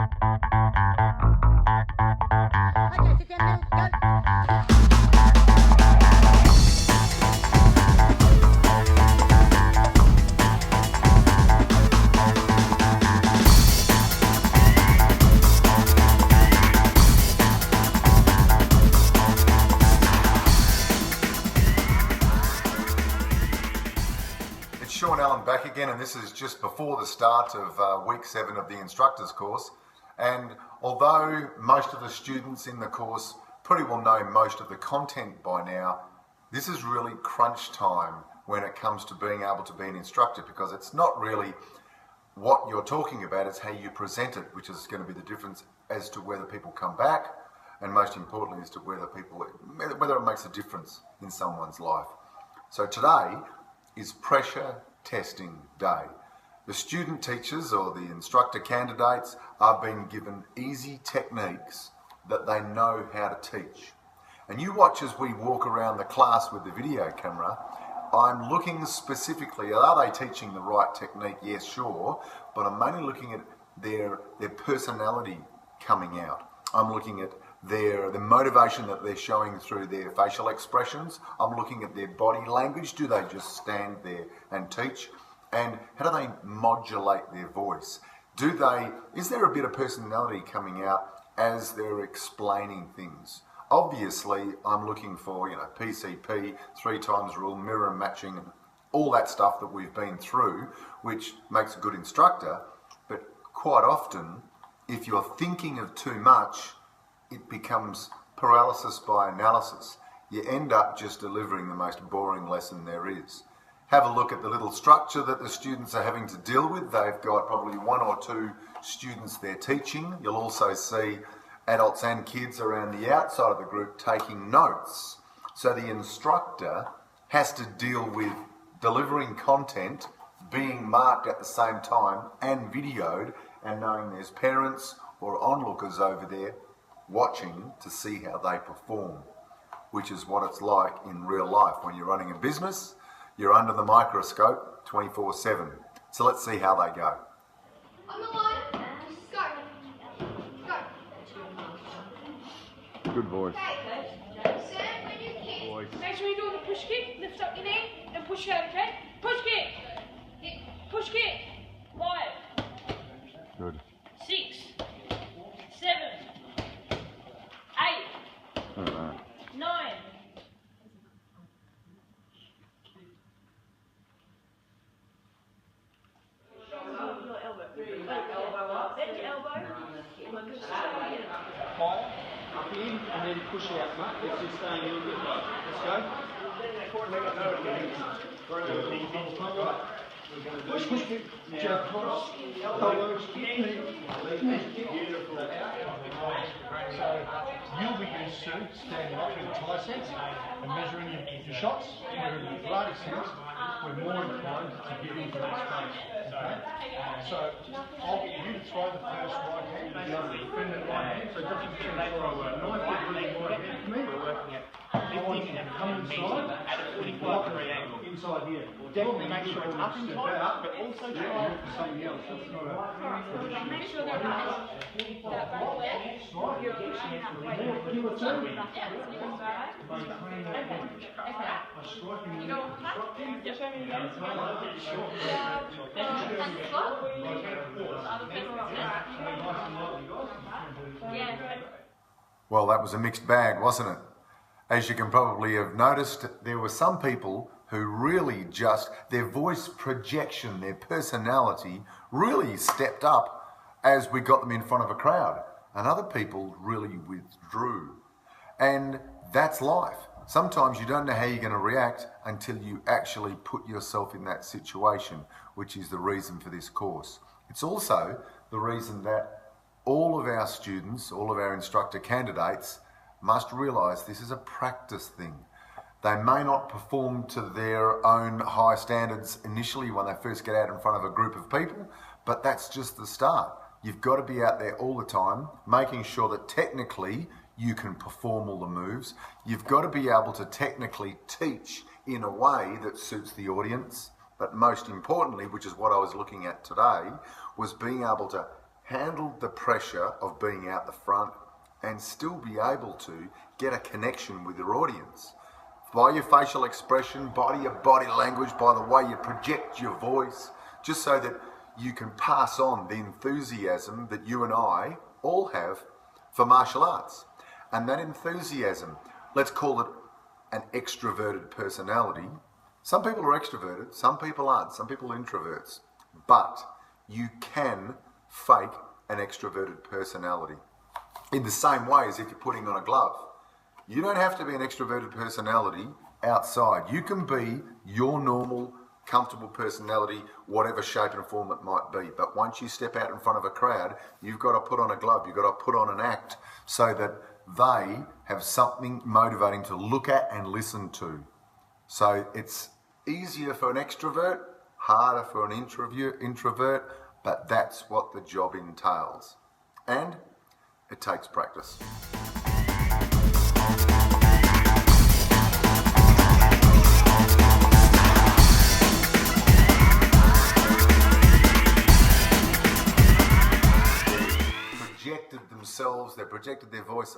Okay, sit down, go. Back again, and this is just before the start of week 7 of the instructor's course. And although most of the students in the course pretty well know most of the content by now, this is really crunch time when it comes to being able to be an instructor, because it's not really what you're talking about, it's how you present it, which is going to be the difference as to whether people come back, and most importantly as to whether it makes a difference in someone's life. So today is pressure testing day. The student teachers or the instructor candidates are being given easy techniques that they know how to teach. And you watch as we walk around the class with the video camera. I'm looking specifically, are they teaching the right technique? Yes, sure, but I'm mainly looking at their personality coming out. I'm looking at the motivation that they're showing through their facial expressions. I'm looking at their body language. Do they just stand there and teach? And how do they modulate their voice? Is there a bit of personality coming out as they're explaining things? Obviously, I'm looking for, PCP, 3 times rule, mirror matching, and all that stuff that we've been through, which makes a good instructor. But quite often, if you're thinking of too much, it becomes paralysis by analysis. You end up just delivering the most boring lesson there is. Have a look at the little structure that the students are having to deal with. They've got probably 1 or 2 students they're teaching. You'll also see adults and kids around the outside of the group taking notes. So the instructor has to deal with delivering content, being marked at the same time and videoed, and knowing there's parents or onlookers over there watching to see how they perform, which is what it's like in real life. When you're running a business, you're under the microscope 24/7. So let's see how they go. On the line, go. Good voice. Okay, Sam, when you kick, make sure you do the push kick, lift up your knee and push out, okay? Push kick! Push kick! 5. Good. 6. 7. 8. All right. 9. Higher, up in, and then push out, mate. It's just staying a little bit low. Let's go. Push, jump across, elbows, beautiful. So you'll be used to standing up in a tie sense and measuring your shots, where in the Pilates sense, we're more inclined to get into that space. Okay? So I'll get you to throw the first right hand, defend the right hand, so just between throw a knife, really right hand for me. We're working at lifting and come inside, at a 45-degree angle. Inside here. Definitely make sure it's up and out, but also try for something else. That's not a... Make sure they're right. That back there. You're pushing it that way. Yeah, so you can start. Okay. You go on that? Just show me again. And slot. Other people up there. Yeah. Well, that was a mixed bag, wasn't it? As you can probably have noticed, there were some people who really just, their voice projection, their personality really stepped up as we got them in front of a crowd. And other people really withdrew. And that's life. Sometimes you don't know how you're going to react until you actually put yourself in that situation, which is the reason for this course. It's also the reason that all of our students, all of our instructor candidates must realise this is a practice thing. They may not perform to their own high standards initially when they first get out in front of a group of people, but that's just the start. You've got to be out there all the time, making sure that technically you can perform all the moves. You've got to be able to technically teach in a way that suits the audience, but most importantly, which is what I was looking at today, was being able to handled the pressure of being out the front and still be able to get a connection with your audience. By your facial expression, by your body language, by the way you project your voice, just so that you can pass on the enthusiasm that you and I all have for martial arts. And that enthusiasm, let's call it an extroverted personality. Some people are extroverted, some people aren't, some people are introverts. But you can fake an extroverted personality. In the same way as if you're putting on a glove. You don't have to be an extroverted personality outside. You can be your normal, comfortable personality, whatever shape and form it might be. But once you step out in front of a crowd, you've got to put on a glove, you've got to put on an act so that they have something motivating to look at and listen to. So it's easier for an extrovert, harder for an introvert, but that's what the job entails. And it takes practice. Projected themselves, they projected their voice.